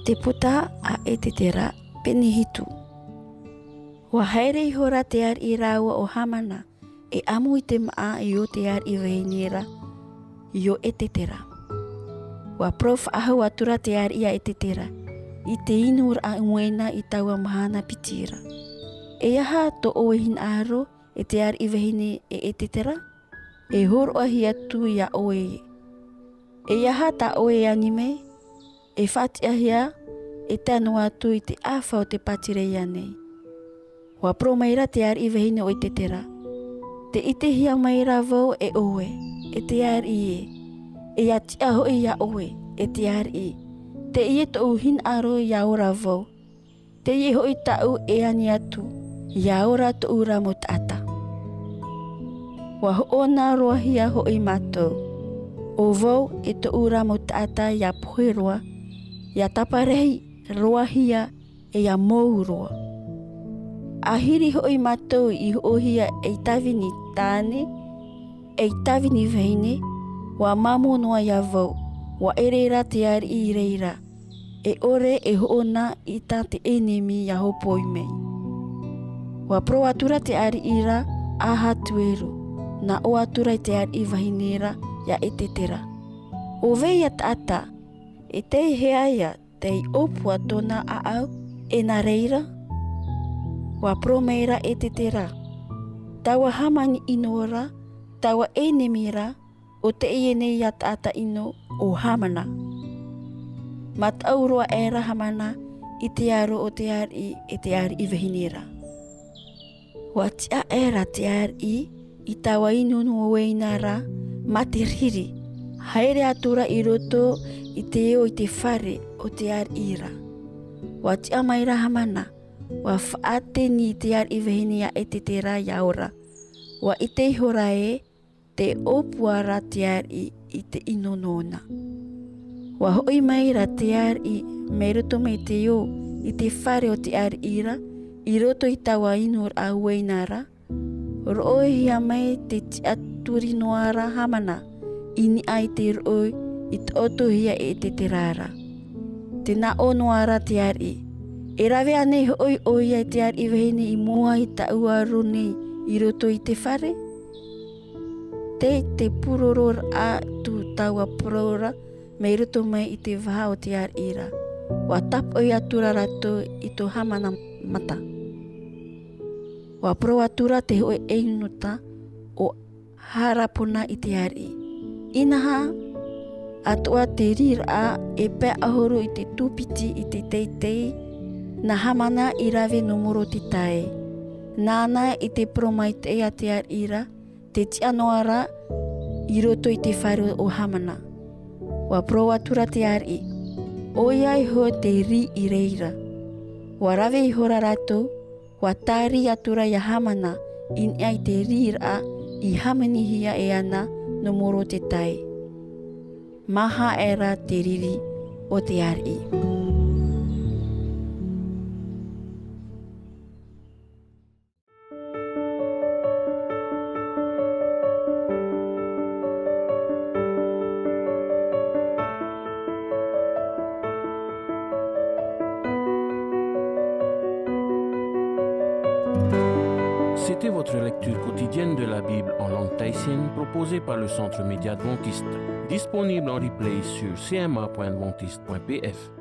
te puta a e te tera penihitu. Wa haere I hora te ar I raua o hamana e amu I te maa I o te ar I vehinira I o e te tera. Wa prof ahau atura te ar ia e te tera I te inur a ngwena I taua mahana pitira. E aha to oehin aro e te ar I vehine e te tera? E hor o hi atu ia oe. E aha ta oe anime? E whati ahia e tanu atu I te awha o te patire ia nei. Wa pro maira te ar I vehine o te tera. Te ite hia maira vau e oe, e te ar I e. E ati aho I ia oe, e te ar I. Te ie to uhin aro ia ora vau. Te ie hoi tau e ani atu, ia ora to ura mo tata. Wa hoona roa hia hoi matou. O vau e to ura mo tata ia puheroa, ia taparehi roa hia e ia mou roa. Ahiri hoi matou I hohia e tawini tāne, e tawini vehine, wa mamu noa ia vau, wa ereira te ar I reira, e ore e hoona I ta te enemi ia hopo I mei. Wa pro atura te ar ira aha tueru, na o atura te ar I vahinera ia e te tera. O veia tata, e te hea ia te I opua tona a au e na reira. Wa pro meira e te tera. Tawa hamani inora, tawa enemira, o te iene ia tata ino o hamana. Matauroa era hamana I te aro o te ar I e te ar I vehinera. Wa tia era te ar I tawa inunu o weinara matirhiri. Haere atura I roto I te eo I te whare o te ar ira. Wa tia maira hamana. Wa whaate ni te ar I vehinia e te tera ia ora. Wa I te hora e te opuara te ar I te inonona. Wa hoi maira te ar I me roto me te o I te whare o te ar ira I roto I tawa inur a ueinara. Roe hia mai te aturi noara hamana ini ai te roe I te oto hia e te terara. Te na o noara te ar I. E rawe ane hoi oia te ar I vehine I mua I ta uaru nei I roto I te whare. Te puroror a tu taua purora me roto mai I te waha o te ar ira. Wa tapo I atura rato I to hamana mata. Wa pro atura te hoi einuta o harapona I te ar I. Inaha atua te rira e pe ahoro I te tupiti I te teitei na hamana I rawe no moro te tae. Nāna I te promai te ea te ar ira, te tia noara I roto I te whare o hamana. Wa pro atura te ar I. O iai hoa te ri I reira. Wa rawe I hora rato, wa tāri atura ia hamana in ai te rira I hamani hia e ana no moro te tae. Maha era te riri o te ar I. C'était votre lecture quotidienne de la Bible en langue tahitienne proposée par le Centre Média Adventiste, disponible en replay sur cma.adventiste.pf.